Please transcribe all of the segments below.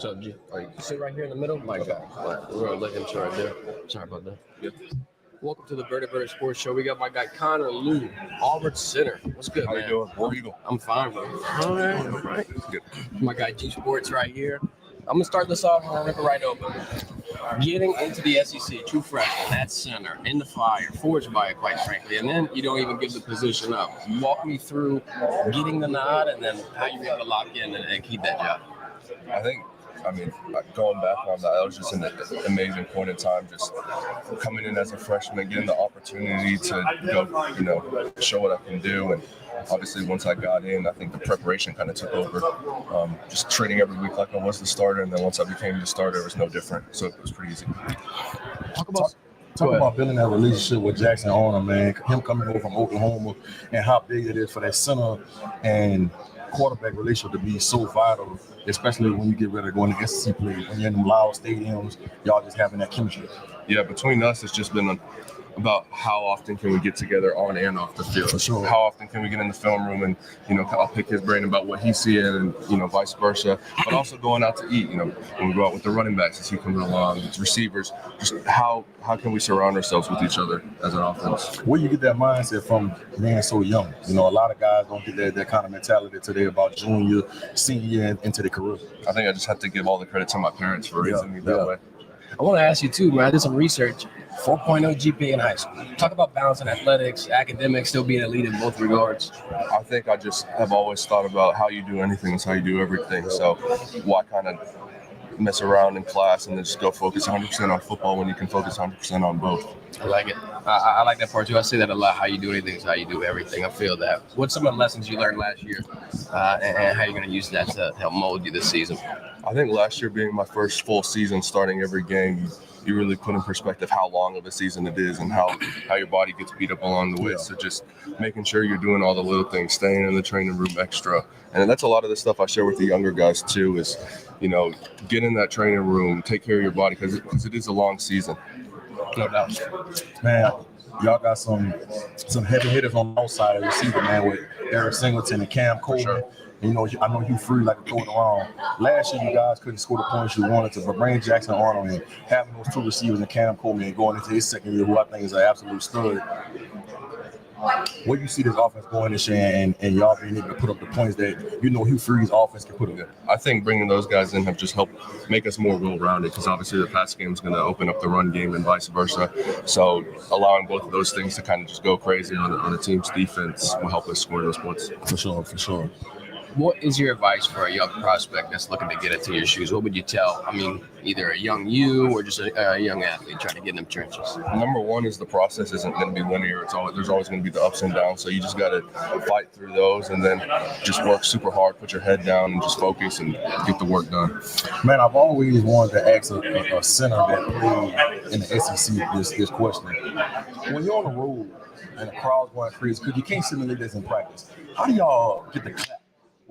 So, G, sit right here in the middle. My God. We're going to let him sit right there. Sorry about that. Yep. Welcome to the Verdin Verdict Sports Show. We got my guy Connor Lou, Auburn center. What's good, man? How you doing? War Eagle. I'm fine, bro. All right. Good. My guy G-Sportz right here. I'm going to start this off and rip it right open. Getting into the SEC, true freshman, at center, in the fire, forged by it, quite frankly, and then you don't even give the position up. Walk me through getting the nod and then how you were able to lock in and keep that job. Going back on that was just an amazing point in time, just coming in as a freshman, getting the opportunity to go, show what I can do. And obviously once I got in, I think the preparation kind of took over, just training every week like I was the starter. And then once I became the starter, it was no different. So it was pretty easy. Talk about building that relationship with Jackson Arnold, man. Him coming over from Oklahoma and how big it is for that center and quarterback relationship to be so vital, especially when you get ready to go into SEC play. When you're in them loud stadiums, y'all just having that chemistry. Yeah, between us, it's just been about how often can we get together on and off the field. For sure. How often can we get in the film room and, I'll pick his brain about what he's seeing and, vice versa. But also going out to eat, when we go out with the running backs as he comes along, the receivers, just how can we surround ourselves with each other as an offense? Where you get that mindset from being so young? A lot of guys don't get that kind of mentality today about junior, senior, into their career. I think I just have to give all the credit to my parents for raising me that way. I want to ask you too, man. I did some research. 4.0 GPA in high school. Talk about balancing athletics, academics, still being elite in both regards. I think I just have always thought about how you do anything is how you do everything. So why kind of mess around in class and then just go focus 100% on football when you can focus 100% on both? I like it. I like that part too. I say that a lot. How you do anything is how you do everything. I feel that. What's some of the lessons you learned last year and how you're going to use that to help mold you this season? I think last year being my first full season starting every game, you really put in perspective how long of a season it is and how your body gets beat up along the way. So just making sure you're doing all the little things, staying in the training room extra. And that's a lot of the stuff I share with the younger guys too is, get in that training room, take care of your body because it is a long season. No doubt. Man, y'all got some heavy hitters on the outside of the receiver, man, with Eric Singleton and Cam Coleman. Sure. I know you free like a throw it around. Last year, you guys couldn't score the points you wanted to, but bringing Jackson Arnold and having those two receivers and Cam Coleman and going into his second year, who I think is an absolute stud. Where you see this offense going this year and y'all being able to put up the points that Hugh Freeze's offense can put up? I think bringing those guys in have just helped make us more well-rounded because obviously the pass game is going to open up the run game and vice versa. So allowing both of those things to kind of just go crazy on a team's defense will help us score those points. For sure. What is your advice for a young prospect that's looking to get into your shoes? What would you tell? Either a young you or just a young athlete trying to get in them trenches. Number one is the process isn't going to be linear. There's always going to be the ups and downs. So you just got to fight through those and then just work super hard, put your head down and just focus and get the work done. Man, I've always wanted to ask a center that played in the SEC this question. When you're on the road and the crowd's going crazy, because you can't simulate this in practice, how do y'all get the clap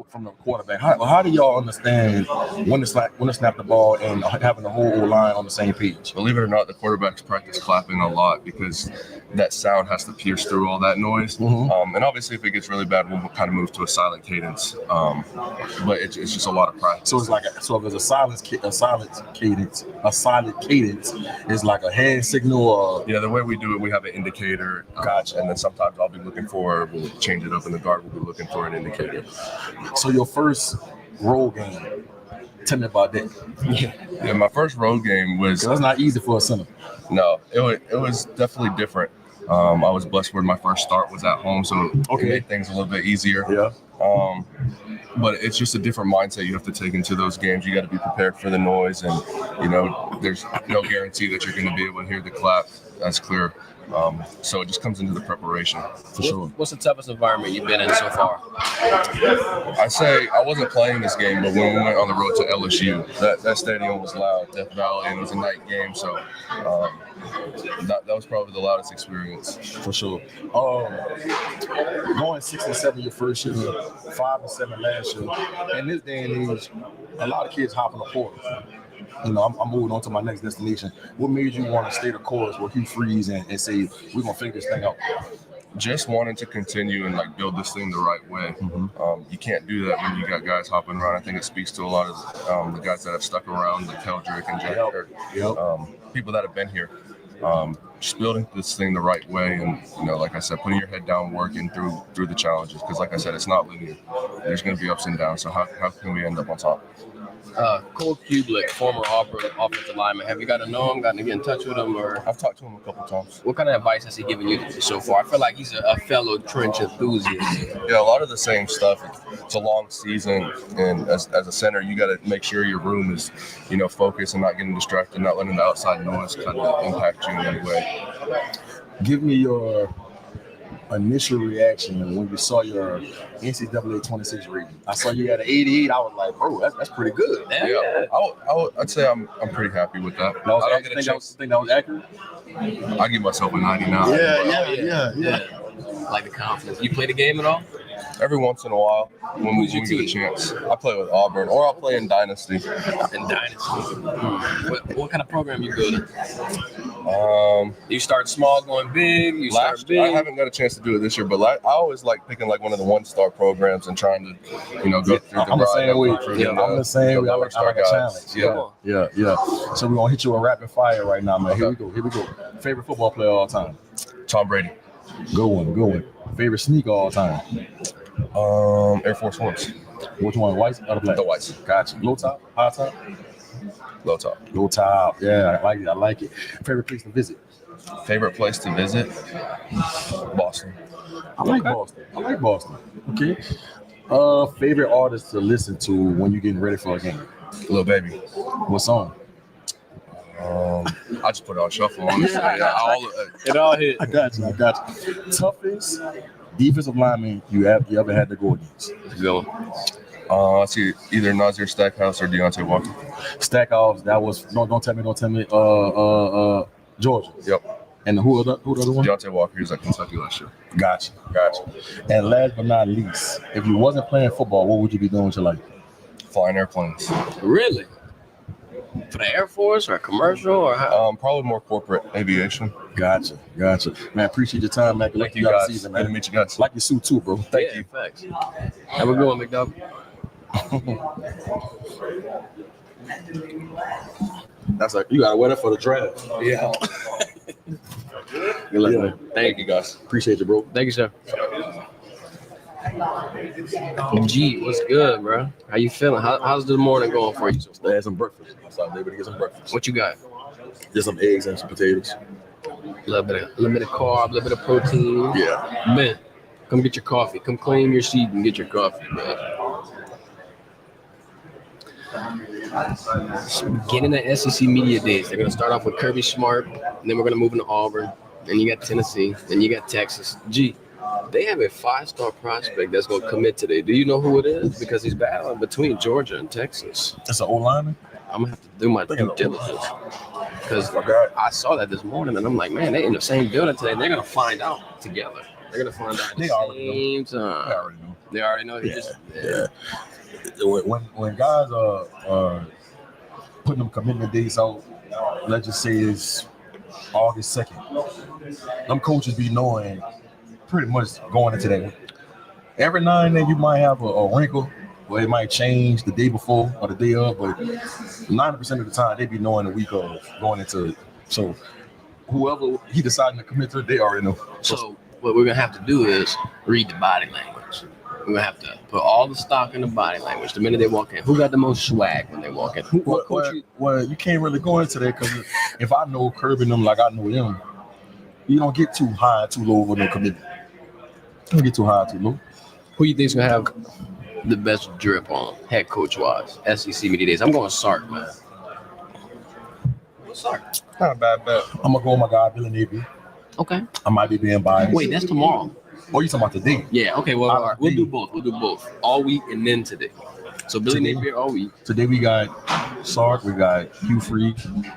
from the quarterback? How do y'all understand when to snap the ball and having the whole line on the same page? Believe it or not, the quarterbacks practice clapping a lot because that sound has to pierce through all that noise. Mm-hmm. And obviously, if it gets really bad, we'll kind of move to a silent cadence. But it's just a lot of practice. So if there's a silent cadence, is like a hand signal. Or... Yeah, the way we do it, we have an indicator. Gotcha. And then sometimes we'll change it up, and the guard will be looking for an indicator. So your first road game, tell me about that. Yeah, my first road game was... That's not easy for a center. No, it was definitely different. I was blessed where my first start was at home, so it made things a little bit easier. Yeah. But it's just a different mindset you have to take into those games. You got to be prepared for the noise, and there's no guarantee that you're going to be able to hear the clap. That's clear. So it just comes into the preparation. For sure. What's the toughest environment you've been in so far? I say I wasn't playing this game, but when we went on the road to LSU, that stadium was loud, Death Valley, and it was a night game. So that was probably the loudest experience. For sure. Going 6-7 your first year, 5-7 last year. In this day and age, a lot of kids hop on the portal. I'm moving on to my next destination. What made you want to stay the course with Hugh Freeze and say, we're going to figure this thing out? just wanting to continue and like build this thing the right way. You can't do that when you got guys hopping around. I think it speaks to a lot of the guys that have stuck around, like Keldrick and Jack, people that have been here. Just building this thing the right way, and like I said, putting your head down, working through the challenges. Because like I said, it's not linear. There's going to be ups and downs. So how can we end up on top? Cole Kublick, former Auburn offensive lineman. Have you got to know him? Gotten to get in touch with him? Or I've talked to him a couple times. What kind of advice has he given you so far? I feel like he's a fellow trench enthusiast. Yeah, a lot of the same stuff. It's a long season, and as a center, you got to make sure your room is, focused and not getting distracted, not letting the outside noise kind of impact you in any way. Give me your initial reaction when you saw your NCAA 26 rating. I saw you at an 88. I was like, bro, that's pretty good. Yeah. I'd say I'm pretty happy with that. I don't think that was accurate. I give myself a 99. Yeah. Like the confidence. You play the game at all? Every once in a while, when we get a chance. I play with Auburn, or I'll play in Dynasty. What kind of program you building? You start small, going big. You start big. I haven't got a chance to do it this year, but I always like picking like one of the 1-star programs and trying to, go through the I'm the same way. I'm the same way. I like a challenge. Yeah. So we're gonna hit you a rapid fire right now, man. Here we go. Favorite football player of all time? Tom Brady. Good one. Favorite sneaker of all time? Air Force Ones. Which one? Whites or the black? The whites. Gotcha. Low top? High top? Low top. Low top. Yeah, I like it. Favorite place to visit? Favorite place to visit? Boston. I like Boston. Okay. Favorite artist to listen to when you're getting ready for a game? Lil Baby. What song? I just put it on shuffle, honestly. It all hit. I got you. Toughest defensive lineman you ever had to go against? Go. Let's see, either Nazir Stackhouse or Deontay Walker. Stackhouse, that was don't tell me. Georgia. Yep. And who the other one? Deontay Walker. He was at Kentucky last year. Gotcha. And last but not least, if you wasn't playing football, what would you be doing with your life? Flying airplanes. Really? For the Air Force or commercial or how? Probably more corporate aviation. Gotcha. Man, appreciate your time, man. Thank you guys. Season, man. Good to meet you guys. Like your suit too, bro. Thank you. Thanks. Have a good one, McDuck. That's like you gotta wear that for the draft. Yeah. Good luck, man. Thank you guys. Appreciate you, bro. Thank you, sir. G, what's good, bro? How you feeling? How's the morning going for you? I had some breakfast. I was able to get some breakfast. What you got? Just some eggs and some potatoes. A little bit of carb, a little bit of protein. Yeah. Man, come get your coffee. Come claim your seat and get your coffee, man. Beginning the SEC Media Days. They're going to start off with Kirby Smart, and then we're going to move into Auburn. Then you got Tennessee. Then you got Texas. G, they have a 5-star prospect that's going to commit today. Do you know who it is? Because he's battling between Georgia and Texas. That's an O-Lineman? I'm going to have to do my due diligence. Because I saw that this morning, and I'm like, man, they in the same building today. They're going to find out together. They're going to find out at the same time. They already know. Yeah. When guys are putting them commitment dates out, let's just say it's August 2nd, them coaches be knowing pretty much going into that week. Every now and then you might have a wrinkle where it might change the day before or the day of, but 90% of the time they be knowing the week of going into it. So whoever he deciding to commit to, they already know. So what we're gonna have to do is read the body language. We're gonna have to put all the stock in the body language. The minute they walk in, who got the most swag when they walk in? Well, you can't really go into that because if I know Kirby and them like I know them, you don't get too high, too low with no commitment. You don't get too high, too low. Who you think's gonna have the best drip on head coach wise? SEC Media Days. I'm going Sark, man. What's Sark? Not a bad bet. I'm gonna go with my guy Billy Napier. Okay. I might be being biased. Wait, that's tomorrow. Oh, you talking about today? Yeah. Okay. Well, all right. We'll do both all week and then today. So Billy Napier all week. Today we got Sark. We got Hugh Free.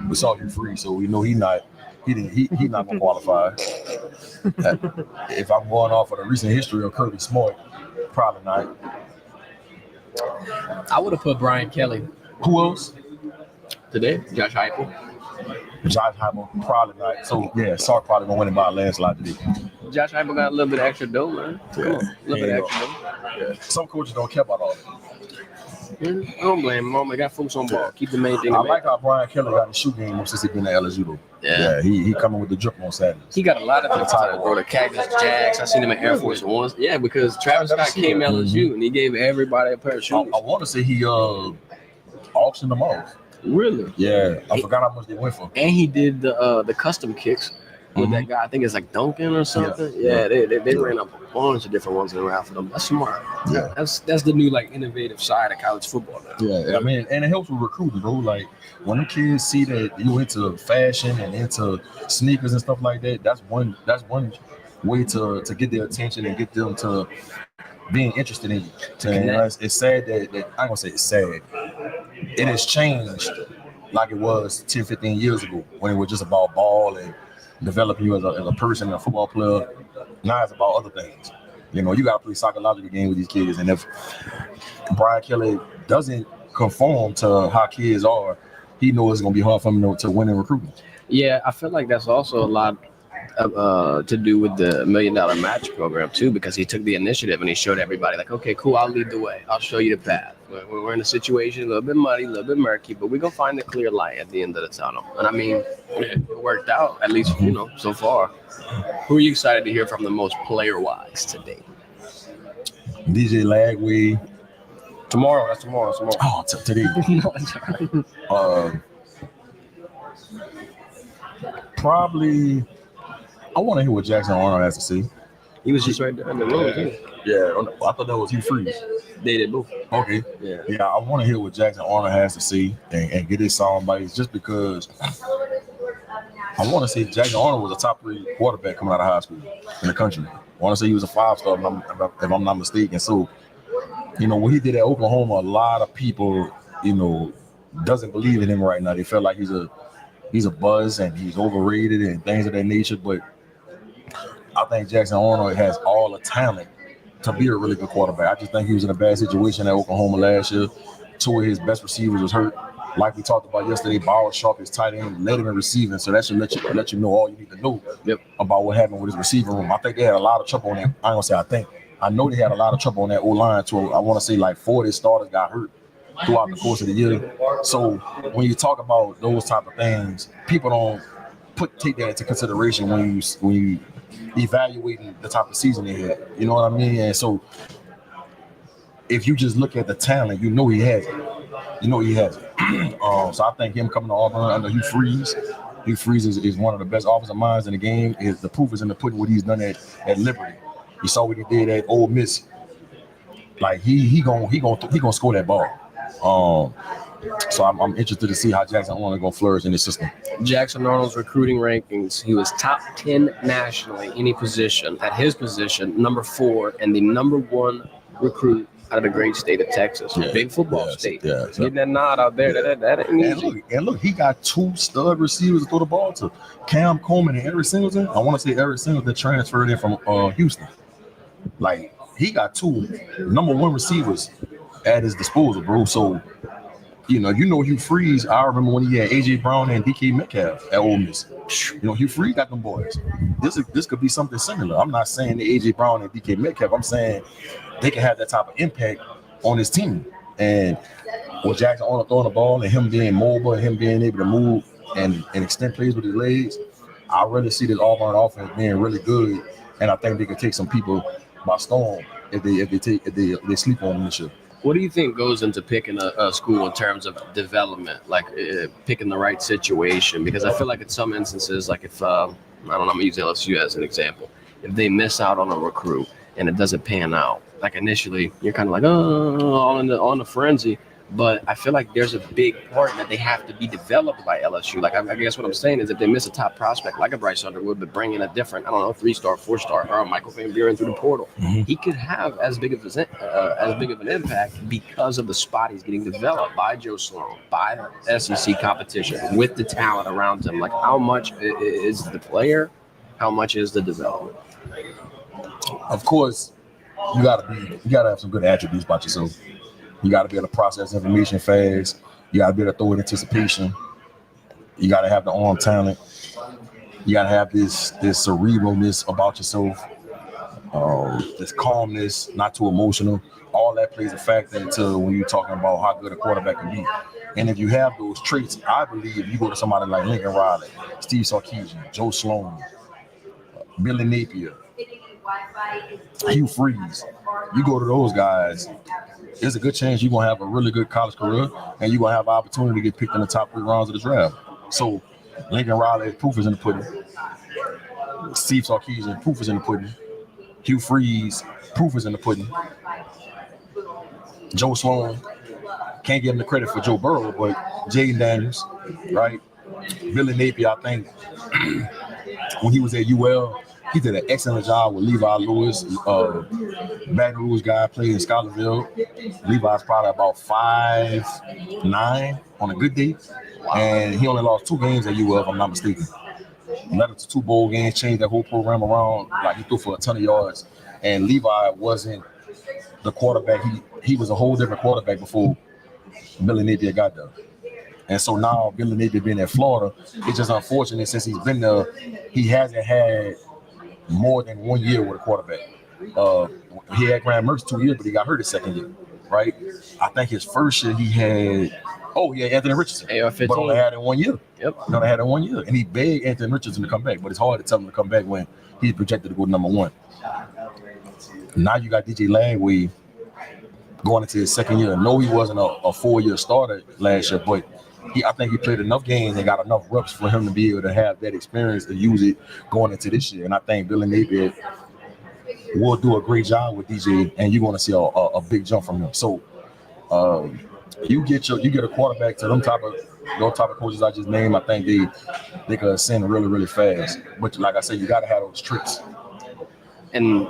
We saw Hugh Free, so we know he's not gonna qualify. If I'm going off of the recent history of Kirby Smart, probably not. I would have put Brian Kelly. Who else? Today, Josh Heupel. Josh Heupel probably not. So yeah, Sark probably gonna win it by a landslide today. Josh Heupel got a little bit of extra dough, man. Come on, a little bit of extra dough. Yeah. Some coaches don't care about all that. I don't blame him. They got folks on ball. Keep the main thing. I like how Brian Kelly got the shoe game since he been at LSU though. Yeah. He coming with the drip on Saturdays. He got a lot of the time, bro. The Cactus Jacks. I seen him in Air Force Ones. Yeah, because Travis Scott came to LSU and he gave everybody a pair of shoes. I want to say he auctioned them off. Really? Yeah, I forgot how much they went for. And he did the custom kicks with that guy. I think it's like Duncan or something. Yeah, they ran up a bunch of different ones around for them. That's smart. Yeah, that's the new like innovative side of college football now. Yeah, I mean, and it helps with recruiting, bro. Like when the kids see that you into fashion and into sneakers and stuff like that, that's one way to get their attention and get them to being interested in you. And it's sad that I'm gonna say it's sad. It has changed like it was 10, 15 years ago when it was just about ball and developing you as a person and a football player. Now it's about other things. You know, you got to play psychological game with these kids. And if Brian Kelly doesn't conform to how kids are, he knows it's going to be hard for him to win in recruiting. Yeah, I feel like that's also a lot to do with the $1 Million Match program too, because he took the initiative and he showed everybody like, okay, cool, I'll lead the way. I'll show you the path. We're in a situation a little bit muddy, a little bit murky, but we're going to find the clear light at the end of the tunnel. And I mean, it worked out, at least, so far. Who are you excited to hear from the most player-wise today? DJ Lagway. Tomorrow. That's tomorrow. Oh, today. Probably, I want to hear what Jackson Arnold has to say. He was just right there in the room, too. Yeah, I thought that was Hugh Freeze. They did both. Okay. Yeah, I want to hear what Jackson Arnold has to say and get his sound bites just because I want to say Jackson Arnold was a top 3 quarterback coming out of high school in the country. I want to say he was a 5-star if I'm not mistaken. So, what he did at Oklahoma, a lot of people, doesn't believe in him right now. They feel like he's a buzz and he's overrated and things of that nature. But I think Jackson Arnold has all the talent to be a really good quarterback. I just think he was in a bad situation at Oklahoma last year. 2 of his best receivers was hurt. Like we talked about yesterday, Bauer Sharp, his tight end, led him in receiving. So that should let you know all you need to know about what happened with his receiver room. I think they had a lot of trouble on that. I ain't gonna say I think. I know they had a lot of trouble on that O-line too. I want to say like 4 of their starters got hurt throughout the course of the year. So when you talk about those type of things, people don't take that into consideration when you evaluating the type of season they had. You know what I mean? And so if you just look at the talent, he has it. So I think him coming to Auburn under Hugh Freeze. Hugh Freeze is one of the best offensive minds in the game. The proof is in the pudding what he's done at Liberty. You saw what he did at Ole Miss. Like he gonna score that ball. So I'm interested to see how Jackson Arnold gonna flourish in this system. Jackson Arnold's recruiting rankings, he was top 10 nationally, any position. At his position, number 4, and the number 1 recruit out of the great state of Texas. Big football state. Yeah, getting that nod out there, that ain't easy. And look, he got 2 stud receivers to throw the ball to. Cam Coleman and Eric Singleton. I want to say Eric Singleton transferred in from Houston. Like, he got 2 number 1 receivers at his disposal, bro. So, Hugh Freeze, I remember when he had A.J. Brown and D.K. Metcalf at Ole Miss. Hugh Freeze got them boys. This could be something similar. I'm not saying that A.J. Brown and D.K. Metcalf. I'm saying they can have that type of impact on his team. And with Jackson Arnold throwing the ball and him being mobile and him being able to move and extend plays with his legs, I really see this Auburn offense being really good. And I think they can take some people by storm if they sleep on them this year. What do you think goes into picking a school in terms of development, like picking the right situation? Because I feel like in some instances, like if, I'm using LSU as an example, if they miss out on a recruit and it doesn't pan out, like initially you're kind of like, on the frenzy. But I feel like there's a big part that they have to be developed by LSU. Like, I guess what I'm saying is if they miss a top prospect like a Bryce Underwood, but bring in a different, 3-star, 4-star, or Michael Van Buren through the portal, he could have as big of an impact because of the spot he's getting developed by Joe Sloan, by the SEC competition, with the talent around him. Like, how much is the player? How much is the development? Of course, you gotta have some good attributes about yourself. You got to be able to process information fast. You got to be able to throw in anticipation. You got to have the arm talent. You got to have this cerebralness about yourself, this calmness, not too emotional. All that plays a factor into when you're talking about how good a quarterback can be. And if you have those traits, I believe you go to somebody like Lincoln Riley, Steve Sarkisian, Joe Sloan, Billy Napier, Hugh Freeze. You go to those guys, there's a good chance you're going to have a really good college career and you're going to have an opportunity to get picked in the top 3 rounds of the draft. So Lincoln Riley, proof is in the pudding. Steve Sarkisian, proof is in the pudding. Hugh Freeze, proof is in the pudding. Joe Sloan, can't give him the credit for Joe Burrow, but Jaden Daniels, right? Billy Napier, I think, when he was at UL, he did an excellent job with Levi Lewis, Baton Rouge guy, played in Scholarville. Levi's probably about 5'9" on a good day, and he only lost 2 games at UL, if I'm not mistaken. Led up to 2 bowl games, changed that whole program around. Like, he threw for a ton of yards, and Levi wasn't the quarterback. He was a whole different quarterback before Billy Napier got there. And so now Billy Napier being at Florida, it's just unfortunate since he's been there, he hasn't had more than 1 year with a quarterback. He had Graham Mertz 2 years, but he got hurt his second year, right? I think his first year he had Anthony Richardson, but only had it 1 year. Yep. Only had it 1 year, and he begged Anthony Richardson to come back, but it's hard to tell him to come back when he's projected to go number 1. Now you got DJ Langway going into his second year. No, he wasn't a 4-year starter last year, but I think he played enough games and got enough reps for him to be able to have that experience to use it going into this year. And I think Billy Napier will do a great job with DJ, and you're going to see a big jump from him. So you get a quarterback to those type of coaches I just named. I think they could ascend really, really fast. But like I said, you got to have those tricks. And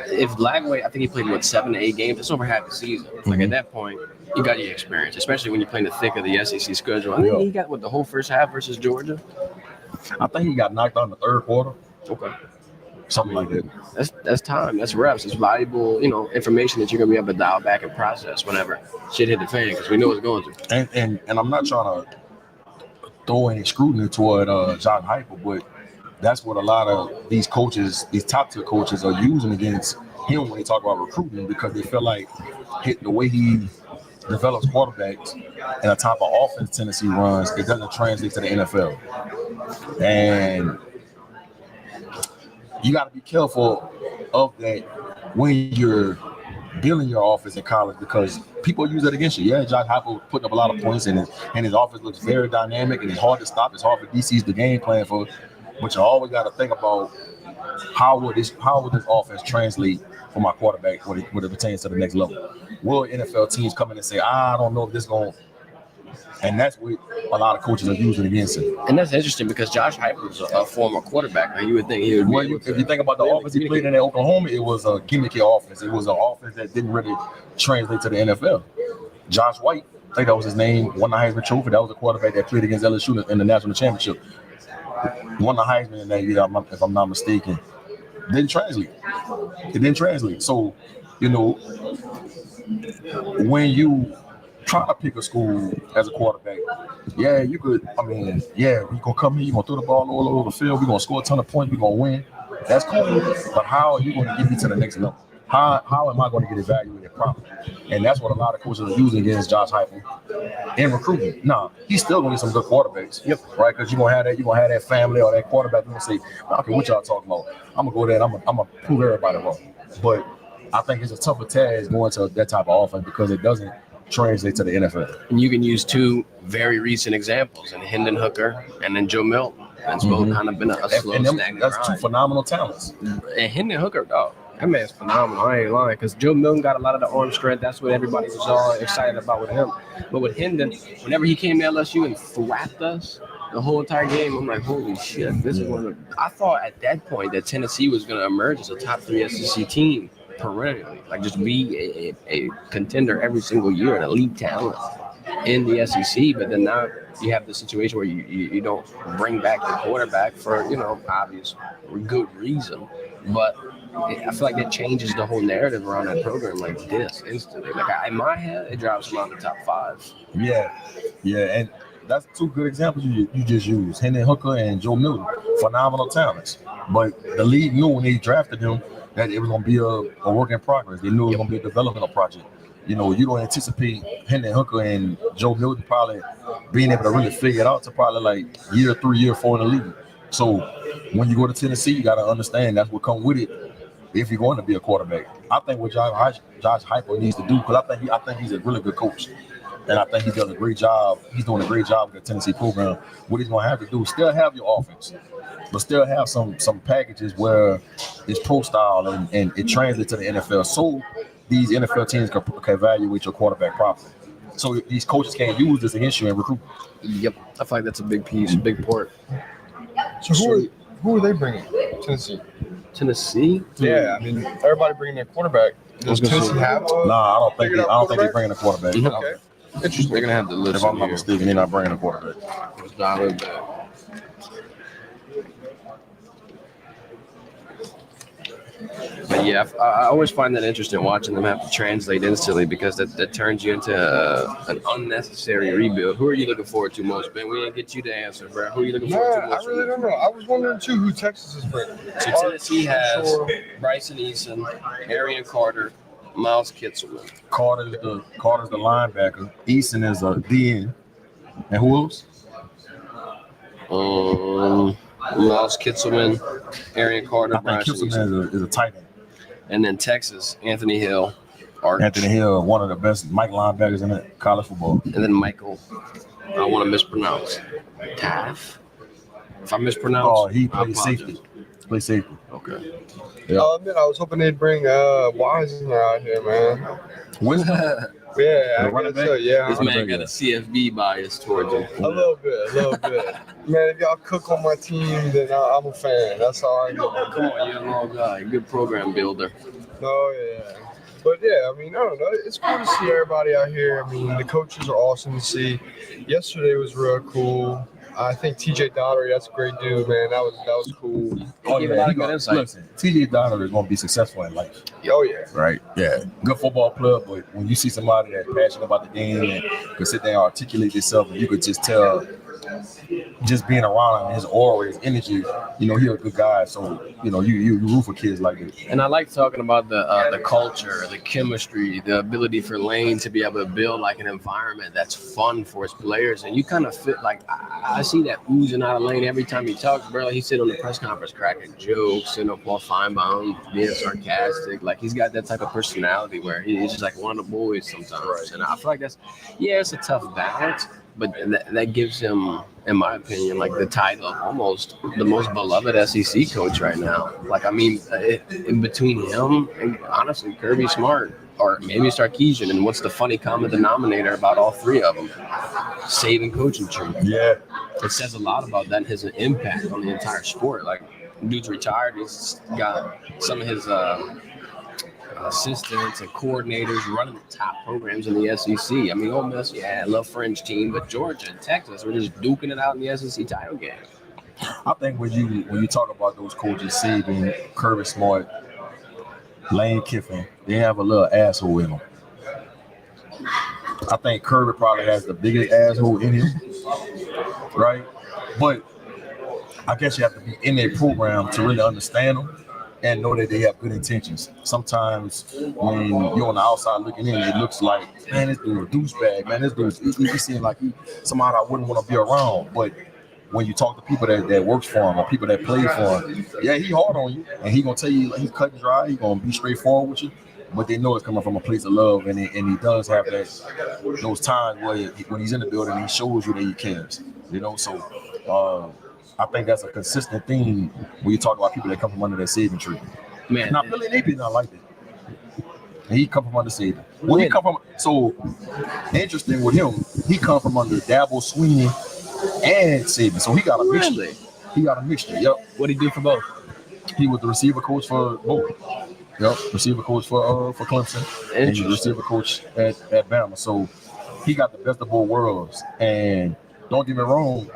if Lagway, I think he played 7 to 8 games. It's over half the season. Like at that point, you got your experience, especially when you're playing the thick of the SEC schedule. I think he got the whole first half versus Georgia. I think he got knocked out in the 3rd quarter. Okay, something like that. That's time. That's reps. It's valuable, information that you're gonna be able to dial back and process whenever shit hit the fan, because we know it's going to. And I'm not trying to throw any scrutiny toward John Heupel, but that's what a lot of these coaches, these top tier coaches, are using against him when they talk about recruiting, because they feel like the way he develops quarterbacks and the type of offense Tennessee runs, it doesn't translate to the NFL. And you got to be careful of that when you're building your offense in college, because people use that against you. Yeah, Josh Heupel putting up a lot of points, and his offense looks very dynamic, and it's hard to stop. It's hard for DC's the game plan for. But you always got to think about how would this offense translate for my quarterback when it pertains to the next level. Will NFL teams come in and say, I don't know if this going, and that's what a lot of coaches are using against him. And that's interesting because Josh Heupel is a former quarterback, and you would think he would. Well, if you think about the offense he played in Oklahoma, it was a gimmicky offense. It was an offense that didn't really translate to the NFL. Josh White, I think that was his name, won the Heisman Trophy. That was a quarterback that played against LSU in the national championship. Won the Heisman in that year, if I'm not mistaken. Didn't translate. It didn't translate. So, when you try to pick a school as a quarterback, yeah, you could. We're gonna come here, you're gonna throw the ball all over the field, we're gonna score a ton of points, we're gonna win. That's cool. But how are you gonna get me to the next level? How am I going to get evaluated properly? And that's what a lot of coaches are using against Josh Heupel in recruiting. Now, he's still going to get some good quarterbacks, right? Because you're going to have that family or that quarterback going to say, okay, what y'all talking about? I'm going to go there and I'm going to prove everybody wrong. But I think it's a tougher task going to that type of offense because it doesn't translate to the NFL. And you can use 2 very recent examples, and Hendon Hooker and then Joe Milton. That's both kind of been a slow stagnant That's grind. 2 phenomenal talents. And Hendon Hooker, dog. That man's phenomenal. I ain't lying, because Joe Milton got a lot of the arm strength. That's what everybody was all excited about with him. But with Hendon, whenever he came to LSU and thwapped us the whole entire game, I'm like, holy shit, this is one of the. I thought at that point that Tennessee was going to emerge as a top 3 SEC team perennially, like just be a contender every single year, an elite talent in the SEC. But then now you have the situation where you don't bring back the quarterback for obvious good reason, but I feel like that changes the whole narrative around that program like this instantly. Like in my head, it drops them out of the top 5. Yeah, and that's two good examples you just used. Hendon Hooker and Joe Milton, phenomenal talents. But the league knew when they drafted him that it was going to be a work in progress. They knew it was going to be a developmental project. You know, you don't anticipate Hendon Hooker and Joe Milton probably being able to really figure it out to probably like year 3, year 4 in the league. So when you go to Tennessee, you got to understand that's what comes with it if you're going to be a quarterback. I think what Josh Heupel needs to do, because I think he's a really good coach. And I think he does a great job. He's doing a great job with the Tennessee program. What he's going to have to do is still have your offense, but still have some packages where it's pro style and it translates to the NFL. So these NFL teams can evaluate your quarterback properly. So these coaches can't use this against you and recruit. Yep, I feel like that's a big piece, big part. So who are they bringing? Tennessee? Yeah, I mean everybody bringing their quarterback. Does Tennessee have? Nah, I don't think they're bringing a quarterback. Mm-hmm. Okay. Interesting. They're gonna have the list. If I'm not mistaken, they're not bringing a quarterback. It's not a bad. But yeah, I always find that interesting watching them have to translate instantly because that turns you into an unnecessary rebuild. Who are you looking forward to most, Ben? We didn't get you to answer, bro. Who are you looking forward to most? I really don't know. I was wondering too who Texas is bringing. So Tennessee has Bryson Eason, Arian Carter, Miles Kitselman. Carter's the linebacker. Easton is a DN. And who else? Miles Kitselman, Arian Carter, I think Bryson Eason. Kitselman is a tight end. And then Texas, Anthony Hill. Anthony Hill, one of the best Mike linebackers in the college football. And then Michael, I want to mispronounce. Taff? If I mispronounce, Oh, he plays safety. Okay. Yeah. I was hoping they'd bring Wiseman out here, man. Yeah, I running guess back? so, yeah. This man got a CFB bias towards him. A little bit. Man, if y'all cook on my team, then I'm a fan. That's all I know. Come on, you're a long guy. Good program builder. Oh, yeah. But, yeah, I mean, I don't know. It's cool to see everybody out here. I mean, the coaches are awesome to see. Yesterday was real cool. I think TJ Daugherty, that's a great dude, man. That was cool. Oh, yeah, a lot of good insight. Listen, TJ Daugherty is going to be successful in life. Oh, yeah. Right? Yeah. Good football player, but when you see somebody that's passionate about the game and can sit there and articulate himself, and you could just tell, just being around him, his aura, his energy, you know, he's a good guy. So, you know, you root for kids like this. And I like talking about the culture, the chemistry, the ability for Lane to be able to build like an environment that's fun for his players. And you kind of fit like I see that oozing out of Lane every time he talks, bro. Like he sit on the press conference cracking jokes, sitting up Paul Feinbaum, being sarcastic. Like he's got that type of personality where he's just like one of the boys sometimes. Right. And I feel like it's a tough balance. But that gives him, in my opinion, like the title of almost the most beloved SEC coach right now. Like, I mean, in between him and honestly Kirby Smart or maybe Sarkisian, and what's the funny common denominator about all three of them? Saving coaching tree. Yeah. It says a lot about that and his impact on the entire sport. Like, dude's retired. He's got some of his assistants and coordinators running the top programs in the SEC. I mean, Ole Miss, I love fringe team, but Georgia and Texas were just duking it out in the SEC title game. I think when you talk about those coaches, Saban, Kirby Smart, Lane Kiffin, they have a little asshole in them. I think Kirby probably has the biggest asshole in him, right? But I guess you have to be in their program to really understand them and know that they have good intentions. Sometimes when you're on the outside looking in, it looks like, man, this dude a douchebag, man. This dude, he seems like somebody I wouldn't want to be around. But when you talk to people that works for him or people that play for him, yeah, he hard on you, and he gonna tell you like, he's cut and dry. He gonna be straightforward with you, but they know it's coming from a place of love, and he does have those times where when he's in the building, he shows you that he cares. You know, so. I think that's a consistent theme when you talk about people that come from under that Saban tree. Man, now Billy Napier not like that. And he come from under Saban. When he come from, so interesting with him, he come from under Dabo Sweeney and Saban. So he got a mixture. Really? He got a mixture. Yep. What did he do for both? He was the receiver coach for both. Yep. Receiver coach for Clemson. And he's the receiver coach at Bama. So he got the best of both worlds. And don't get me wrong,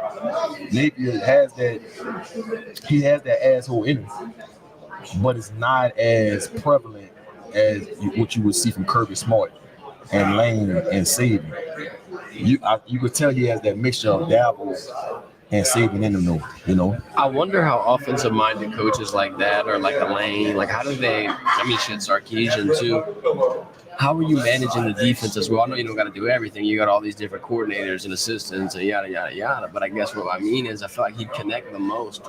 Napier has that asshole in him, but it's not as prevalent as what you would see from Kirby Smart and Lane and Saban. you could tell he has that mixture of Dabble and Saban in him, though. You know, I wonder how offensive-minded coaches like that, or like Elaine, like how do they? I mean, shit, Sarkisian too. How are you managing the defense as well? I know you don't got to do everything. You got all these different coordinators and assistants and yada yada yada. But I guess what I mean is, I feel like he'd connect the most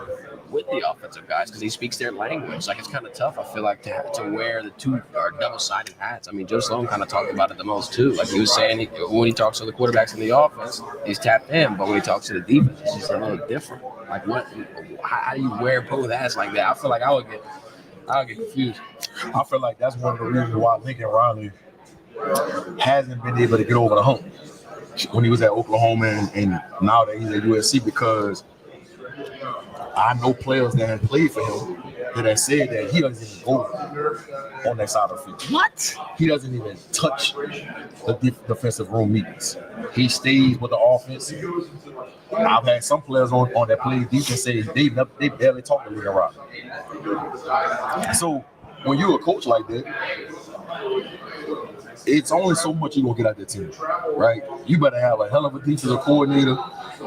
with the offensive guys because he speaks their language. Like it's kind of tough. I feel like to wear the two or double-sided hats. I mean, Joe Sloan kind of talked about it the most too. Like he was saying, when he talks to the quarterbacks in the offense, he's tapped in, but when he talks to the defense, it's just a little different. Like what? How do you wear both hats like that? I feel like I'll get confused. I feel like that's one of the reasons why Lincoln Riley hasn't been able to get over the hump when he was at Oklahoma and now that he's at USC, because I know players that have played for him that have said that he doesn't even go on that side of the field. What? He doesn't even touch the defensive room meetings. He stays with the offense. I've had some players on that play defense say they barely talk to Lincoln Riley. So when you're a coach like that, it's only so much you're going to get out of the team, right? You better have a hell of a defensive coordinator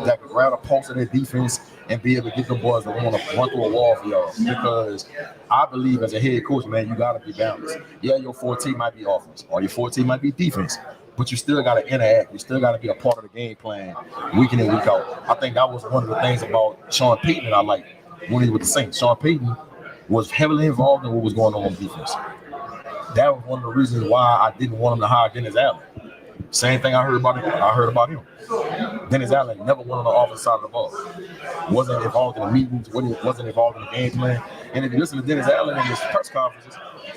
that can grab a pulse of that defense and be able to get the boys that want to run through a wall for y'all. Because I believe as a head coach, man, you got to be balanced. Yeah, your 14 might be offense or your 14 might be defense, but you still got to interact. You still got to be a part of the game plan week in and week out. I think that was one of the things about Sean Payton that I liked when he was with the Saints. Sean Payton was heavily involved in what was going on defense. That was one of the reasons why I didn't want him to hire Dennis Allen. Same thing I heard about him. Dennis Allen never went on the offensive side of the ball. Wasn't involved in the meetings, wasn't involved in the game plan. And if you listen to Dennis Allen in his press conferences,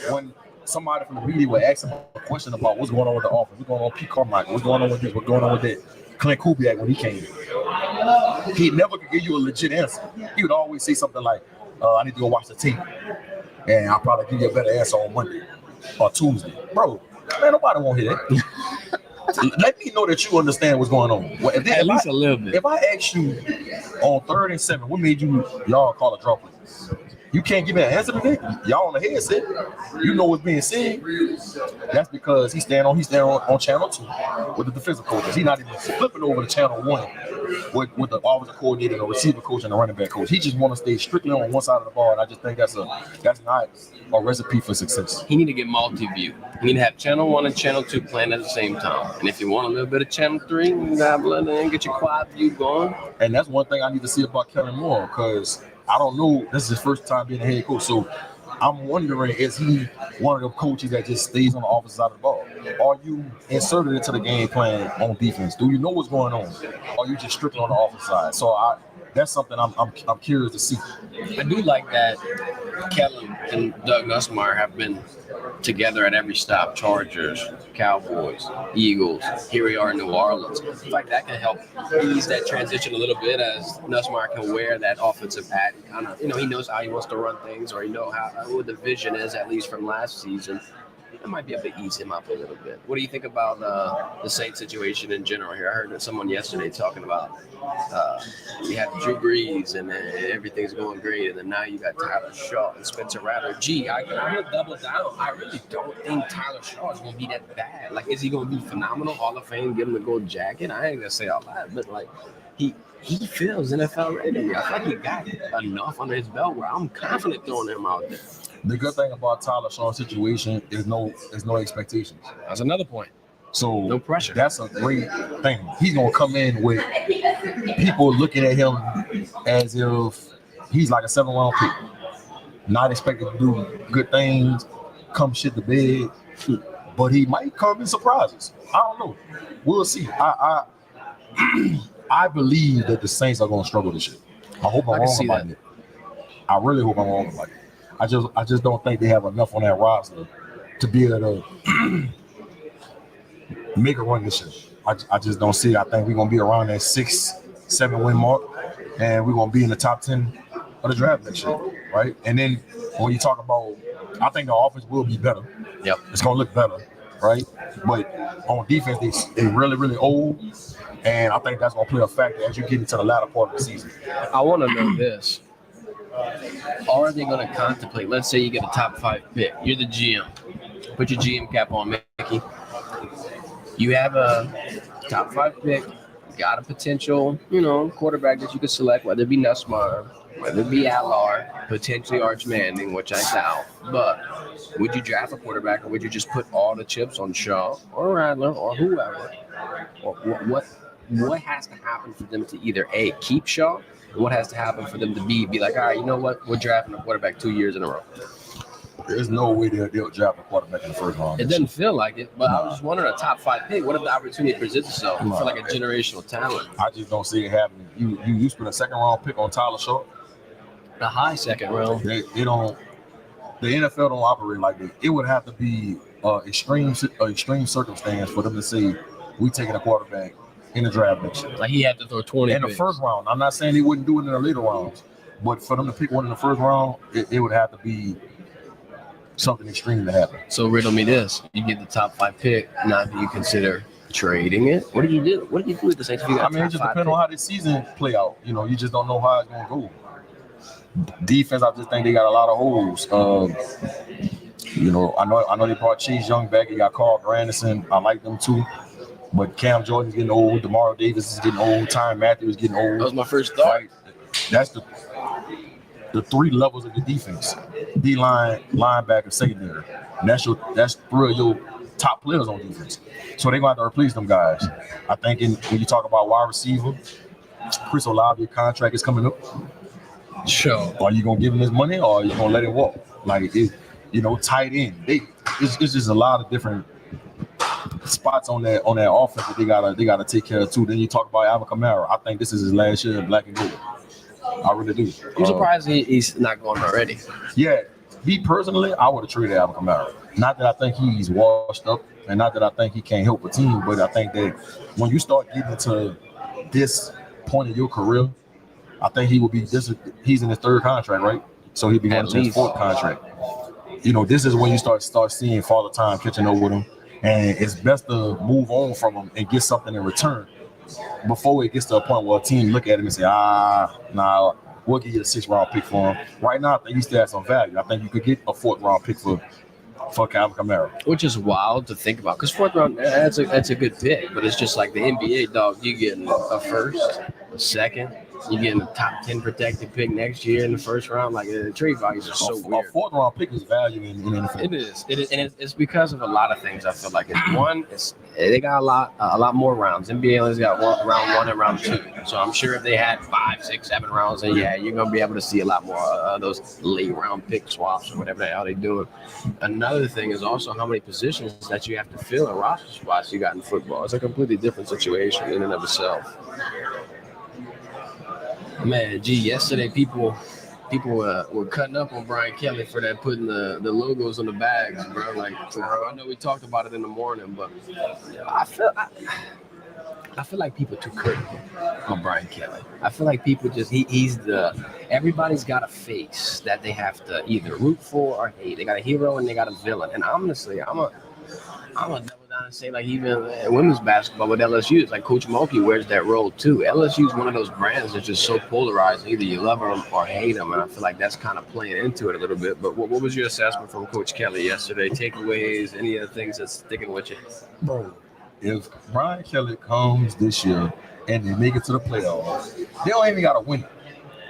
when somebody from the media would ask him a question about what's going on with the offense, what's going on with Pete Carmichael, what's going on with this, what's going on with that, Clint Kubiak when he came in, he never could give you a legit answer. He would always say something like, I need to go watch the tape, and I'll probably give you a better answer on Monday or Tuesday. Bro, man, nobody won't hear that. Let me know that you understand what's going on. Well, At least a little bit. If I ask you on 3rd and 7, what made y'all call a draw play? You can't give me an answer to that. Y'all on the headset. You know what's being said. That's because he's standing on channel 2 with the defensive coaches. He's not even flipping over to channel 1 with the offensive coordinator, the receiver coach, and the running back coach. He just want to stay strictly on one side of the ball, and I just think that's not a recipe for success. He need to get multi-view. He need to have channel 1 and channel 2 playing at the same time. And if you want a little bit of channel 3, you gotta blend in, get your quad view going. And that's one thing I need to see about Kellen Moore, because I don't know, this is his first time being a head coach, so I'm wondering, is he one of the coaches that just stays on the offensive side of the ball? Are you inserted into the game plan on defense? Do you know what's going on? Or are you just strictly on the offensive side? So that's something I'm curious to see. I do like that Kellen and Doug Nussmeier have been together at every stop. Chargers, Cowboys, Eagles. Here we are in New Orleans. I feel like that can help ease that transition a little bit, as Nussmeier can wear that offensive hat. And kind of, he knows how he wants to run things, or what the vision is, at least from last season. It might be able to ease him up a little bit. What do you think about the Saints situation in general here? I heard that someone yesterday talking about you have Drew Brees and everything's going great, and then now you got Tyler Shaw and Spencer Rattler. I'm going to double down. I really don't think Tyler Shaw is going to be that bad. Like, is he going to be phenomenal? Hall of Fame, give him the gold jacket? I ain't going to say all that, but like he feels NFL ready to me. I feel like he got enough under his belt where I'm confident throwing him out there. The good thing about Tyler Shaw's situation is no expectations. That's another point. So no pressure. That's a great thing. He's gonna come in with people looking at him as if he's like a 7th-round pick, not expected to do good things, come shit the bed, but he might come in surprises. I don't know. We'll see. I believe that the Saints are gonna struggle this year. I hope I'm wrong about it. I really hope I'm wrong about it. I just don't think they have enough on that roster to be able to make a run this year. I just don't see it. I think we're going to be around that 6-7 win mark, and we're going to be in the top 10 of the draft next year, right? And then when you talk about, I think the offense will be better. Yep. It's going to look better, right? But on defense, they really, really old, and I think that's going to play a factor as you get into the latter part of the season. I want to know this. Are they going to contemplate, let's say you get a top 5 pick, you're the GM, put your GM cap on, Mickey. You have a top 5 pick, got a potential, quarterback that you could select, whether it be Nussmeier, whether it be Allard, potentially Arch Manning, which I doubt. But would you draft a quarterback, or would you just put all the chips on Shaw or Rattler or whoever? Or what has to happen for them to either A, keep Shaw, and what has to happen for them to be like, all right, you know what, we're drafting a quarterback 2 years in a row? There's no way they'll draft a quarterback in the first round. It doesn't feel like it, but I was just wondering, a top 5 pick, what if the opportunity presents itself for like a generational talent? I just don't see it happening. You spend a second round pick on Tyler Shaw. The high second round. They don't. The NFL don't operate like that. It would have to be extreme circumstance for them to say we taking a quarterback in the draft next year. Like he had to throw 20 in the first round. I'm not saying he wouldn't do it in the later rounds, but for them to pick one in the first round, it would have to be something extreme to happen. So riddle me this: you get the top 5 pick. Now, do you consider trading it? What did you do? What did you do with the Saints? I mean, it just depends on how this season play out. You just don't know how it's gonna go. Defense, I just think they got a lot of holes. I know they brought Chase Young back. They got Carl Granderson. I like them too. But Cam Jordan's getting old. DeMario Davis is getting old. Tyrann Mathieu is getting old. That was my first thought. Right? That's the 3 levels of the defense: D-line, linebacker, secondary. And that's 3 of your top players on defense. So they're going to have to replace them guys. I think when you talk about wide receiver, Chris Olave's contract is coming up. Sure. Are you gonna give him his money, or are you gonna let him walk? Like tight end. It's just a lot of different spots on that offense that they gotta take care of too. Then you talk about Alvin Kamara. I think this is his last year in black and gold. I really do. I'm surprised he's not going already. Yeah, me personally, I would have traded Alvin Kamara. Not that I think he's washed up, and not that I think he can't help a team, but I think that when you start getting to this point of your career, I think he will be he's in his 3rd contract, right? So he'll be going to his 4th contract. This is when you start seeing Father Time catching up with him. And it's best to move on from him and get something in return before it gets to a point where a team look at him and say, nah, we'll give you a 6th round pick for him. Right now, I think he still has some value. I think you could get a 4th round pick for Alvin Kamara. Which is wild to think about, because 4th round, that's a good pick, but it's just like the NBA, dog. You getting a 1st, a 2nd, you getting a top 10 protected pick next year in the 1st round. Like the trade values are so weird. A 4th round pick is value in NFL. It is, and it's because of a lot of things. I feel like they got a lot more rounds. NBA only got round 1 and round 2. So I'm sure if they had 5, 6, 7 rounds, then you're gonna be able to see a lot more of those late round pick swaps or whatever the hell they do. Another thing is also how many positions that you have to fill in roster spots you got in football. It's a completely different situation in and of itself. Man, yesterday people were cutting up on Brian Kelly for that, putting the logos on the bags, bro. Like, I know we talked about it in the morning, but I feel like people are too critical on Brian Kelly. I feel like people just everybody's got a face that they have to either root for or hate. They got a hero and they got a villain. And honestly, I'm a double down and say, like, even women's basketball with LSU, it's like Coach Mulkey wears that role too. LSU is one of those brands that's just so polarizing. Either you love them or hate them, and I feel like that's kind of playing into it a little bit. But what was your assessment from Coach Kelly yesterday? Takeaways, any of the things that's sticking with you? Bro, if Brian Kelly comes this year and they make it to the playoffs, they don't even got to win it.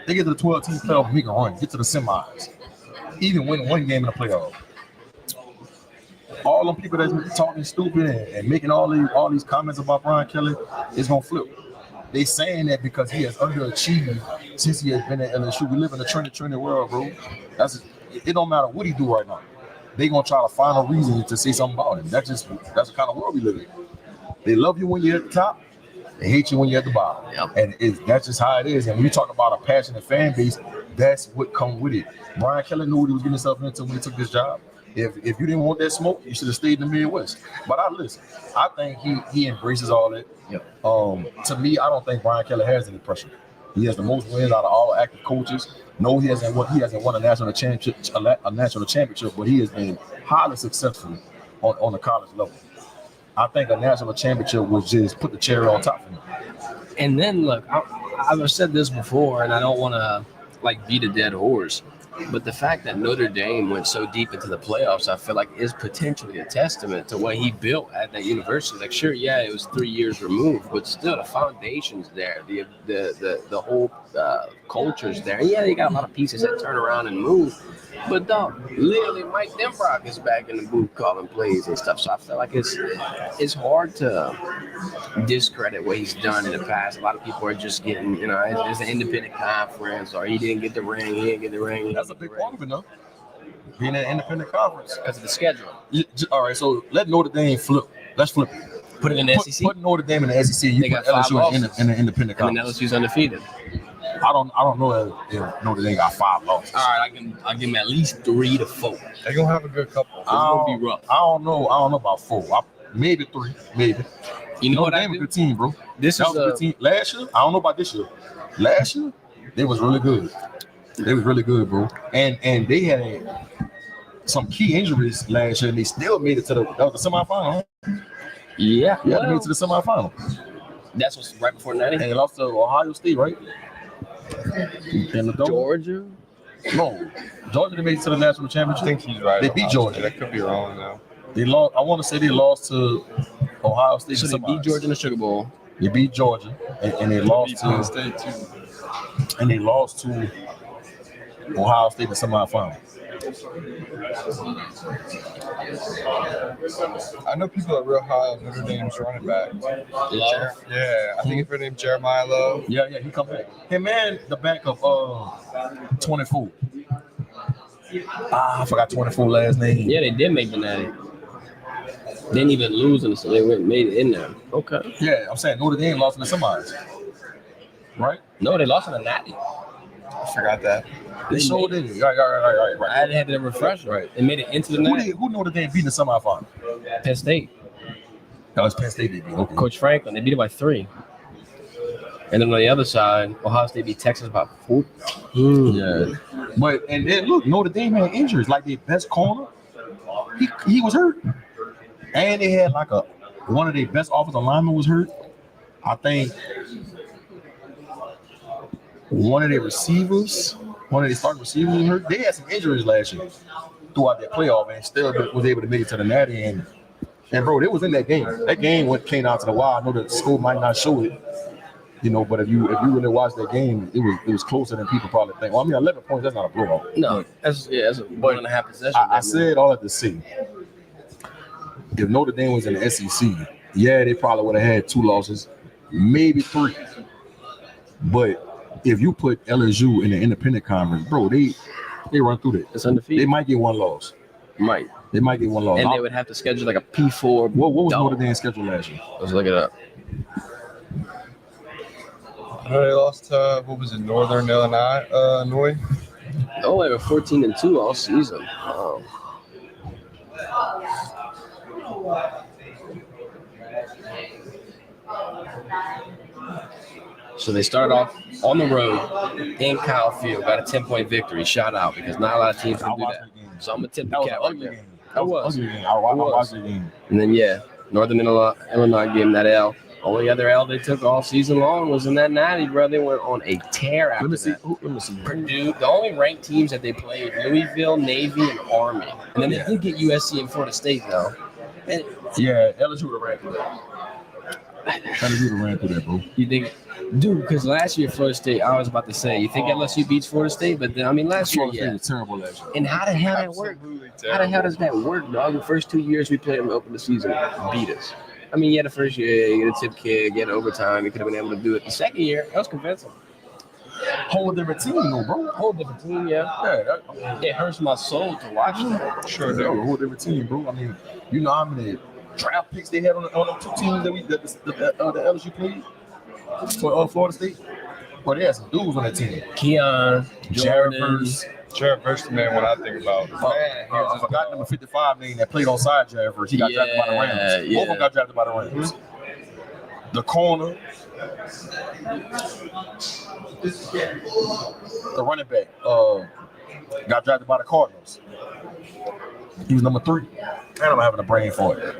They get to the 12-team playoff, make a run, get to the semis, even win 1 game in the playoff. All them people that's talking stupid and making all these comments about Brian Kelly is gonna flip. They saying that because he has underachieved since he has been at LSU. We live in a trendy world, bro. It don't matter what he do right now. They gonna try to find a reason to say something about him. That's the kind of world we live in. They love you when you're at the top. They hate you when you're at the bottom. Yep. And that's just how it is. And when you talk about a passionate fan base, that's what comes with it. Brian Kelly knew what he was getting himself into when he took this job. If you didn't want that smoke, you should have stayed in the Midwest. But I think he embraces all that. Yep. To me, I don't think Brian Kelly has any pressure. He has the most wins out of all active coaches. No, he hasn't won a national championship, but he has been highly successful on the college level. I think a national championship was just put the cherry on top of him. And then look, I've said this before, and I don't want to beat a dead horse. But the fact that Notre Dame went so deep into the playoffs, I feel like is potentially a testament to what he built at that university. Like, sure, yeah, it was 3 years removed, but still the foundation's there. The whole culture's there. And yeah, they got a lot of pieces that turn around and move. But dog, literally Mike Denbrock is back in the booth calling plays and stuff. So I feel like it's hard to discredit what he's done in the past. A lot of people are just getting, it's an independent conference, or he didn't get the ring, he didn't get the ring. That's a big part of it, though. Being an independent conference. Because of the schedule. All right, so let Notre Dame flip. Let's flip it. Put it in the SEC. Put Notre Dame in the SEC. You They put got 5 LSU in the independent And then conference. LSU's undefeated. I don't know if Notre Dame got 5 losses. All right, I'll give him at least 3 to 4. They're gonna have a good couple. It's gonna be rough. I don't know about 4. Maybe 3. Maybe. You know what Notre I Dame a do? good team, bro. This That is was a good team. Last year, I don't know about this year. Last year, they was really good. They was really good, bro. And they had some key injuries last year, and they still made it to the semifinal. yeah. Yeah, they made Well, it to the semifinal. that's what's right before And 90. they lost to Ohio State, right? And the Georgia. No, Georgia, they made it to the national I championship. think he's right. They beat Georgia. That could be wrong though. They lost. I want to say they lost to Ohio State. So they beat Georgia in the Sugar Bowl. They beat Georgia, and they lost Beat Penn to State too. Ohio State in the semifinal. I know people are real high on Notre Dame's running back. Love. Yeah, I think it's her name Jeremiah Love. Yeah, he come back. Hey man, the back of 24. I forgot 24 last name. Yeah, they did make the natty. Didn't even lose in the so they made it in there. Okay. Yeah, I'm saying Notre Dame lost in the semis. Right? No, they lost in the natty. I forgot that. They showed it. Right. I had to refresh. Right. They made it into the natty. Who Notre Dame beat in the semifinal? Penn State. That was Penn State. They beat. Okay. Coach Franklin. They beat it by 3. And then on the other side, Ohio State beat Texas by 14. Yeah. But and then look, Notre Dame had injuries. Like their best corner, he was hurt. And they had like one of their best offensive linemen was hurt. I think one of their starting receivers was hurt. They had some injuries last year throughout their playoff and still was able to make it to the natty. And bro, they was in that game. That game came down to the wire. I know the score might not show it, but if you really watch that game, it was closer than people probably think. Well, I mean, 11 points, that's not a blowout. No, that's a 1.5 possession. I said all that to say, if Notre Dame was in the SEC, yeah, they probably would have had 2 losses, maybe 3. But if you put LSU in the independent conference, bro, they run through that. It's undefeated. They might get 1 loss. They might get 1 loss. And they would have to schedule like a P4. What was double. Notre Dame's schedule last year? Let's look it up. I know they lost to Northern Illinois. Oh, they were 14-2 all season. Wow. So they started off on the road in Kyle Field, got a 10-point victory. Shout out, because not a lot of teams can do that. So I'm gonna tip the That was cap an right ugly there. game. That was. Ugly game. I watched the game. And then Northern Illinois gave them that L. Only other L they took all season long was in that natty, bro. They went on a tear after that. Let me see. Purdue, the only ranked teams that they played, Louisville, Navy, and Army. And then they did get USC and Florida State, though. And Yeah, LSU would have ran through that. LSU would have ran through that, bro. you think, dude, because last year, Florida State, I was about to say, you think LSU beats Florida State? But then, I mean, last year, Florida State yeah. was terrible last year. And how the hell that work? Absolutely How the hell terrible. does that work, dog? The first 2 years we played them to open the season, beat us. I mean, yeah, the first year, you get a tip kick, get overtime, you could have been able to do it. The second year, that was convincing. Whole different team, though, bro. Whole different team, yeah. Yeah, It hurts my soul to watch that. Sure they're a do. whole different team, bro. I mean, you know how many draft picks they had on the 2 teams that the LSU played for Florida State? Well, they had some dudes on that team. Keon, Jared Jordan. Verse. Jared Verse, the man, when I think about. I forgot number 55 name that played on side Jared Verse. He got drafted by the Rams. Yeah. Both of them got drafted by the Rams. The corner, the running back, got drafted by the Cardinals. He was number 3. And I'm having a brain for it.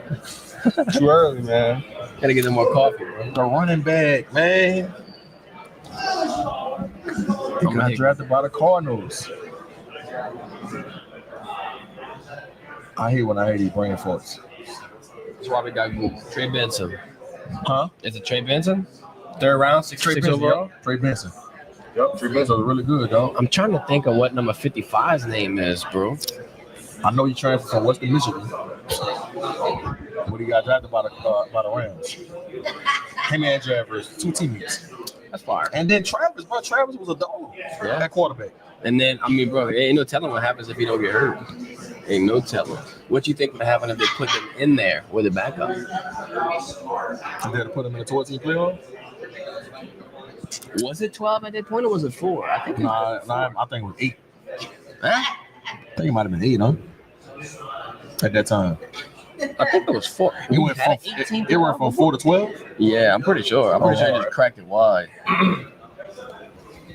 Too early, man. Gotta get them more coffee, bro. The running back, man. He got drafted by the Cardinals. I hate when I hear these brain farts. That's why we got Trey Benson. Huh? Is it Trey Benson? Third round, 66 overall? Yep. Trey Benson. Yep, Trey Benson was really good, dog. I'm trying to think of what number 55's name is, bro. I know he transferred from Western Michigan, but he got drafted by the Rams. Him and Travers, 2 teammates. That's fire. And then Travis was a dog at quarterback. And then, I mean, bro, ain't no telling what happens if he don't get hurt. Ain't no telling. What you think would happen if they put them in there with a backup? They had to put him in the 12-team playoff? Was it 12 at that point or was it 4? I think Nah, I think it was 8. Huh? I think it might have been 8, huh? At that time. I think it was 4. It went from 4 to 12? Yeah, I'm pretty sure. I'm pretty sure he just cracked it wide.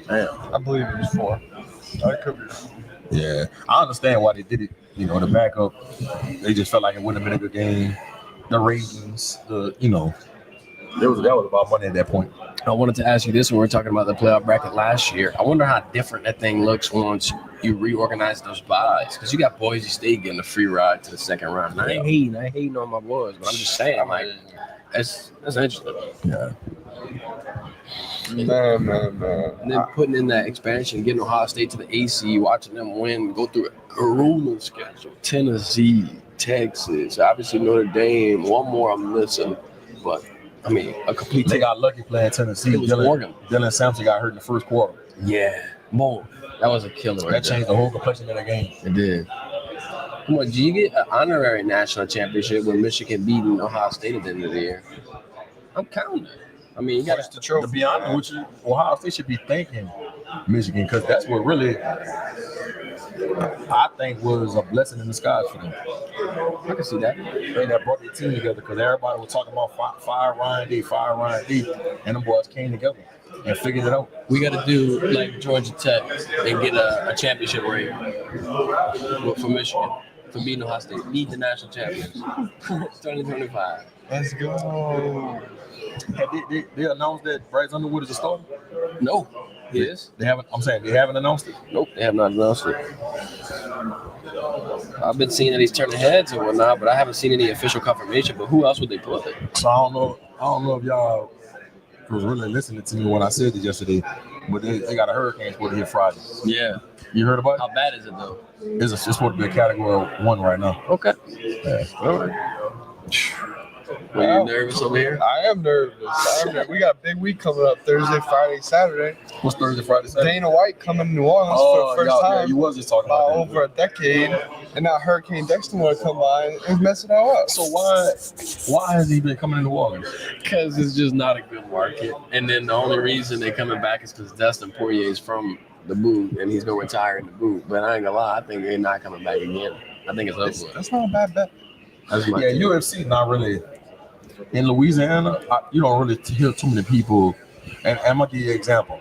Damn. I believe it was 4. I could be. Yeah. I understand why they did it. You know, the backup, they just felt like it wouldn't have been a good game. The ratings, that was about money at that point. I wanted to ask you this when we were talking about the playoff bracket last year. I wonder how different that thing looks once you reorganize those buys. Because you got Boise State getting a free ride to the second round. And I ain't hating on my boys, but I'm just saying, like, that's interesting. Yeah. Man. And then putting in that expansion, getting Ohio State to the AC, watching them win, go through a grueling schedule. Tennessee, Texas, obviously Notre Dame. One more I'm missing, but I mean, a complete. They got lucky playing Tennessee. It was Morgan. Dylan Sampson got hurt in the first quarter. Yeah, boom. That was a killer. That changed the whole complexion of the game. It did. Come on, do you get an honorary national championship when Michigan beating Ohio State at the end of the year? I'm counting it. I mean, you got to be honest with you, Ohio State should be thanking Michigan because that's what really I think was a blessing in disguise for them. I can see that. They that brought their team together because everybody was talking about fire Ryan D, and them boys came together and figured it out. We got to do like Georgia Tech and get a championship ring for Michigan for beating Ohio State. Lead the national champions. 2025. Let's go. They announced that Bryce Underwood is a starter? No. He is? They haven't announced it? Nope, they have not announced it. I've been seeing that he's turning heads and whatnot, but I haven't seen any official confirmation. But who else would they put? So I don't know if y'all was really listening to me when I said this yesterday, but they got a hurricane supposed to hit Friday. Yeah. You heard about it? How bad is it though? It's supposed to be a category 1 right now. Okay. Yeah. All right. Are you nervous over here? I am nervous. We got a big week coming up Thursday, Friday, Saturday. What's Thursday, Friday, Saturday? Dana White coming to New Orleans for the first time. Yeah, you was just talking about that. Over a decade, and now Hurricane Dexter want to come by and mess it all up. So why has he been coming to New Orleans? Because it's just not a good market. And then the only reason they're coming back is because Dustin Poirier is from the boot, and he's going to retire in the boot. But I ain't going to lie, I think they're not coming back again. I think it's over. That's not a bad bet. That's my team. UFC not really. In Louisiana, you don't really hear too many people. And I'm going to give you an example.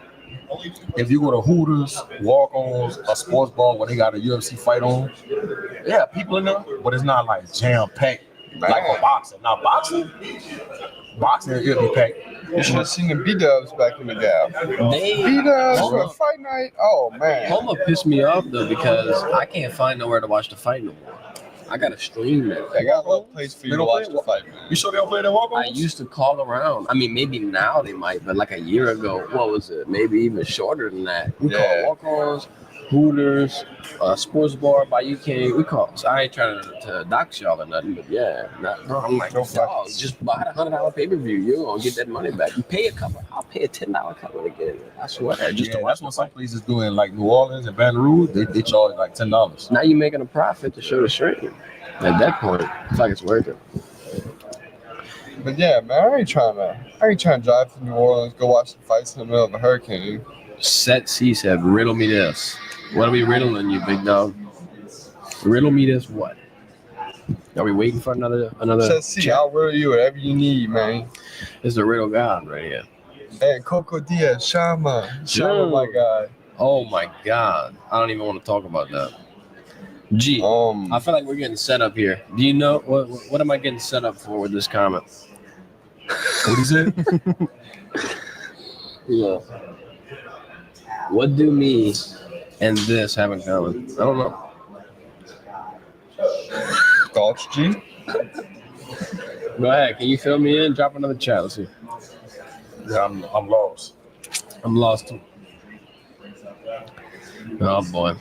If you go to Hooters, Walk-Ons, a sports bar where they got a UFC fight on, yeah, people in there, but it's not like jam-packed like for boxing. Now, boxing, it'll be packed. You should have seen the B-Dubs back in the gap. B-Dubs for a fight night? Oh, man. Homa pissed me off, though, because I can't find nowhere to watch the fight no more. I got to stream it. They got a little place for you to watch the fight, man. You sure they don't play that Walk-Ons? I used to call around. I mean, maybe now they might, but like a year ago, what was it? Maybe even shorter than that. We call Walk-Ons, Hooters, sports bar by UK. We call. So I ain't trying to dox y'all or nothing, but yeah. Bro, I'm like, dog, just buy the $100 pay-per-view. You're going to get that money back. You pay a couple. I'll pay a $10 cover to get it. I swear. Just to watch that's what some places doing, like New Orleans and Baton Rouge, they charge like $10. Now you're making a profit to show the stream. At that point, it's like it's worth it. But yeah, man, I ain't trying to drive to New Orleans, go watch the fights in the middle of a hurricane. Set C said, riddle me this. What are we riddling you, big dog? Riddle me this what? Are we waiting for another? Set C, I'll riddle you whatever you need, man. It's the riddle god right here. And Coco Diaz, Shama, my guy. Oh my God, I don't even want to talk about that. G, I feel like we're getting set up here. Do you know what am I getting set up for with this comment? What he said? Yeah. What do me and this haven't come. I don't know. Thoughts, G? Go ahead. Can you fill me in? Drop another chat. Let's see. Yeah, I'm lost. I'm lost. Oh boy.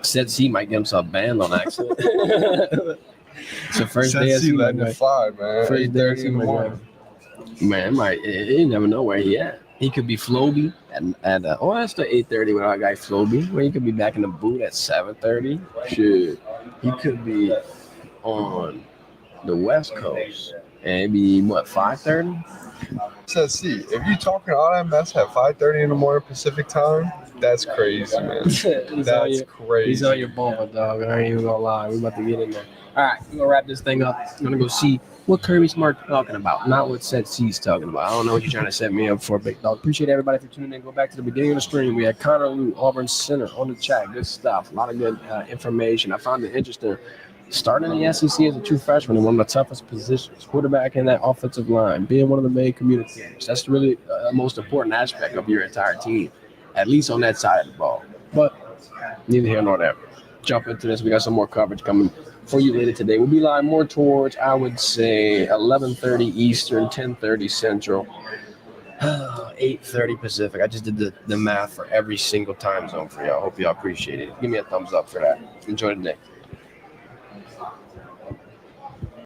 Said C might get himself banned on accident. It's the first day of Said season. 11-5, man. First day of 8:30 in the morning. Man, you never know where he at. He could be Floby at that's the 8:30 with our guy Floby. Where he could be back in the boot at 7:30. Shit, he could be on the West Coast and it'd be what 5:30. Said C, if you talking all that mess at 5:30 in the morning Pacific time, that's crazy, man. That's crazy. He's on your bumper, dog. I ain't even gonna lie. We're about to get in there. All right, we're gonna wrap this thing up. I'm gonna go see what Kirby Smart talking about, not what Set C's talking about. I don't know what you're trying to set me up for, big dog. Appreciate everybody for tuning in. Go back to the beginning of the stream. We had Connor Lou, Auburn Center, on the chat. Good stuff. A lot of good information. I found it interesting. Starting in the SEC as a true freshman in one of the toughest positions, quarterback in that offensive line, being one of the main communicators. That's really the most important aspect of your entire team, at least on that side of the ball. But neither here nor there. Jump into this. We got some more coverage coming for you later today. We'll be live more towards, I would say, 11:30 Eastern, 10:30 Central, 8:30 Pacific. I just did the math for every single time zone for y'all. Hope y'all appreciate it. Give me a thumbs up for that. Enjoy the day.